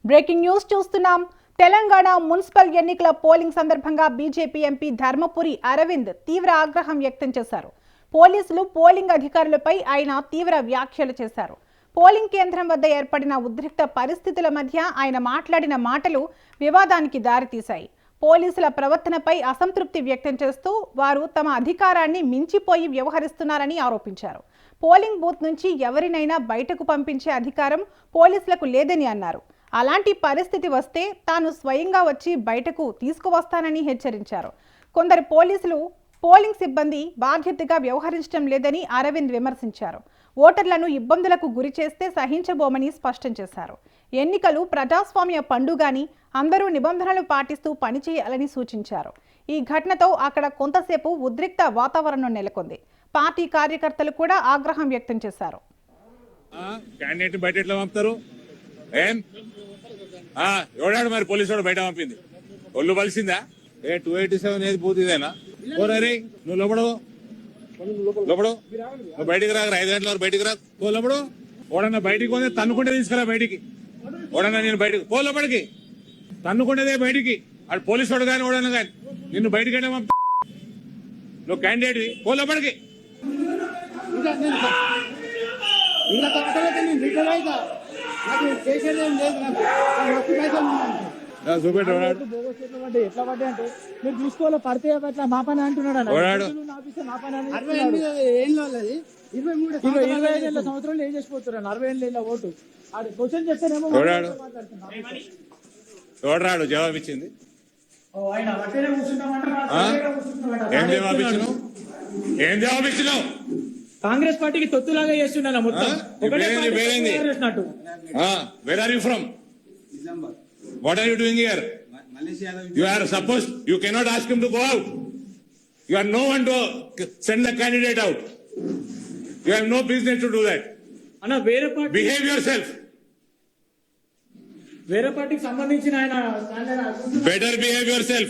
Breaking news చూస్తున్నాం. Telangana municipal ఎన్నికల polling సందర్భంగా బీజేపీ ఎంపీ ధర్మపురి అరవింద్ తీవ్ర ఆగ్రహం వ్యక్తం చేశారు. పోలీసులు పోలింగ్ అధికారులపై ఆయన తీవ్ర వ్యాఖ్యలు చేశారు. పోలింగ్ కేంద్రం వద్ద ఏర్పడిన ఉద్రిక్త పరిస్థితుల మధ్య ఆయన మాట్లాడిన మాటలు వివాదానికి దారితీశాయి. పోలీసుల ప్రవర్తనపై అసంతృప్తి వ్యక్తం చేస్తూ వారు తమ అధికారాన్ని మించిపోయి వ్యవహరిస్తున్నారని ఆరోపించారు. పోలింగ్ బూత్ నుంచి ఎవరినైనా బయటకు పంపించే అధికారం పోలీసులకు లేదని అన్నారు. అలాంటి పరిస్థితి వస్తే తాను స్వయంగా వచ్చి బయటకు తీసుకువస్తానని హెచ్చరించారు. కొందరు పోలీసులు పోలింగ్ సిబ్బంది బాధ్యతగా వ్యవహరించడం లేదని అరవింద్ విమర్శించారు. ఓటర్లను ఇబ్బందులకు గురి చేస్తే సహించబోమని స్పష్టం చేశారు. ఎన్నికలు ప్రజాస్వామ్య పండుగని అందరూ నిబంధనలు పాటిస్తూ పనిచేయాలని సూచించారు. ఈ ఘటనతో అక్కడ కొంతసేపు ఉద్రిక్త వాతావరణం నెలకొంది. పార్టీ కార్యకర్తలు కూడా ఆగ్రహం వ్యక్తం చేశారు. ఎవడాడు మరి పోలీసు వాడు బయట పంపింది ఒళ్ళు బలిసిందా? 287 ఏది బూత్ ఇదేనా? ఓరే నువ్వు లోపడు నువ్వు బయటికి రా. 5 గంటల వరకు బయటికి రా. పో లోపడు. ఓడన్నా బయటికి పోతే తన్నుకుంటే తీసుకురా బయటికి. ఓడన్నా నేను బయటకు పో లోపలికి. తన్నుకుంటేదే బయటికి. అటు పోలీసు వాడు కానీ ఓడన్నా కానీ నిన్ను బయటికి నువ్వు క్యాండిడేట్ పో లోపలికి. ఎట్లా పడ్డా అంటే మీరు చూసుకోవాలి పడితే మా పని అంటున్నాడు. 25 సంవత్సరాలు ఏం చేసిపోతున్నాను. 60 ఏళ్ళ ఓటు క్వశ్చన్ చేస్తేనేమో చూడరాడు జవాబు ఇచ్చింది. ఏం జవాబు ఇచ్చినావు? కాంగ్రెస్ పార్టీకి తొత్తులాగా చేస్తున్నాను మొత్తం. Where are you from? What are you doing here? You are supposed, you cannot ask him to go out. You are no one to send the candidate out. You have no business to do that. Anna, వేరే party behave yourself. వేరే పార్టీకి సంబంధించిన ఆయన better behave yourself.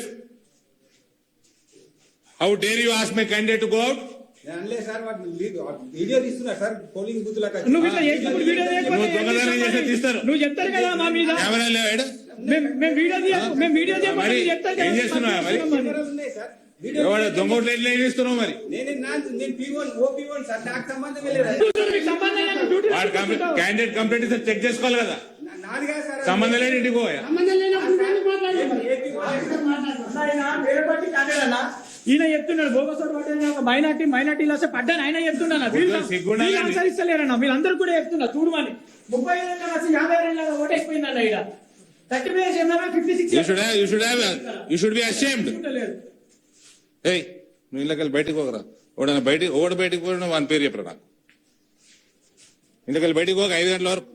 How dare you ask my candidate to go out? నువ్వు చెప్తారు కదా మా మీద ఏం చేస్తున్నావు మరి? దొంగోట్లు ఎట్లా ఏం చేస్తున్నావు మరి? క్యాండిడేట్ కంప్లైంట్ ఇస్తే చెక్ చేసుకోవాలి కదా. సంబంధం లేని ఇంటికి పోయా. ఈయన చెప్తున్నాడు బోగసోడు మైనార్టీ లాస్ పడ్డాను. ఆయన చెప్తున్నాను అనుసరిస్తలేరన్నా. వీళ్ళందరూ కూడా చెప్తున్నా చూడమని. 35 లక్ష 50 ఓటైపోయిందన్న. ఇక్కడ 56 నువ్వు ఇళ్ళకెళ్ళి బయటకు పోకరా. ఓడి బయటకు పోయినా వాని పేరు చెప్పరా నాకు. ఇంటికెళ్ళి బయటకు పోక 5 గంటల వరకు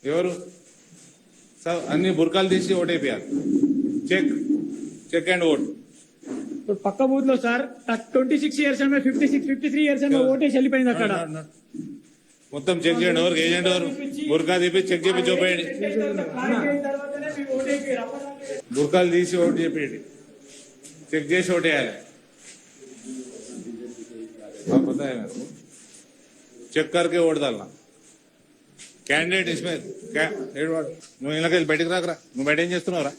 ఎవరు అన్ని బుర్కాలు తీసి ఓటైపోయారు. Check and vote. పక్క బూత్ లో సార్ 26 ఇయర్స్ 53 ఇయర్స్ ఓటేసి వెళ్ళిపోయింది. అక్కడ మొత్తం చెక్ చేయండి. ఎవరికి ఏజెంట్ ఎవరు బుర్కా తీపి చెక్ చేపి చూపేయండి. బుర్కాలు తీసి ఓటు చెప్పేయండి. చెక్ చేసి ఓటేయాలి. చెక్ కరికే ఓటు దాల్నా कैंडिडेट इसमें నువ్వు ఇళ్ళకెళ్ళి బయటకు రాకరా. నువ్వు బయట ఏం చేస్తున్నావురా?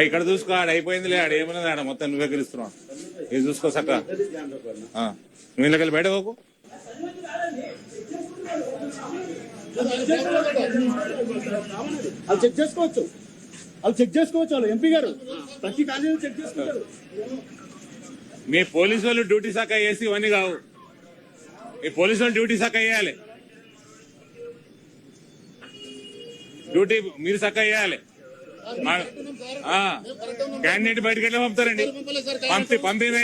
ఇక్కడ చూసుకో. ఆడ అయిపోయింది. ఆడ ఏమన్నది ఆడ మొత్తం నువ్వే గెలుస్తున్నావు. ఇది చూసుకో చక్క. నువ్వు ఇళ్ళకెళ్ళి బయట పోకు. వాళ్ళు చెక్ చేసుకోవచ్చు. వాళ్ళు ఎంపీ గారు ప్రతి కాలేజీ చెక్ చేసుకుంటారు. మీ పోలీసు వాళ్ళు డ్యూటీ శాఖ వేసి ఇవన్నీ కావు. ఈ పోలీసు వాళ్ళు డ్యూటీ శాఖ వేయాలి. డ్యూటీ మీరు చక్క వేయాలి. క్యాండిడేట్ బయటకు వెళ్ళి పంపుతారండి. పంపిణీ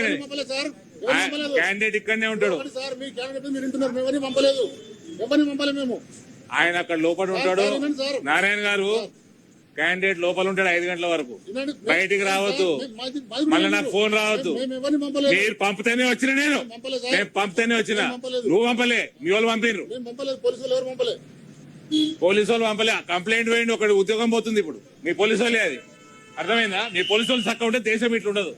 క్యాండిడేట్ ఇక్కడనే ఉంటాడు. ఆయన అక్కడ లోపల ఉంటాడు. నారాయణ గారు క్యాండిడేట్ లోపల ఉంటాడు 5 గంటల వరకు. బయటికి రావద్దు. మళ్ళీ నాకు ఫోన్ రావద్దు. మీరు పంపితేనే వచ్చిన. నేను పంపితేనే వచ్చిన. నువ్వు పంపలే. మీ వాళ్ళు పంపిర్రు. పోలీసు వాళ్ళు పంపలే. కంప్లైంట్ వేయండి. ఒకటి ఉద్యోగం పోతుంది ఇప్పుడు. మీ పోలీసు వాళ్ళే అది. అర్థమైందా? మీ పోలీసు వాళ్ళు చక్క ఉంటే దేశం ఇట్లుండదు.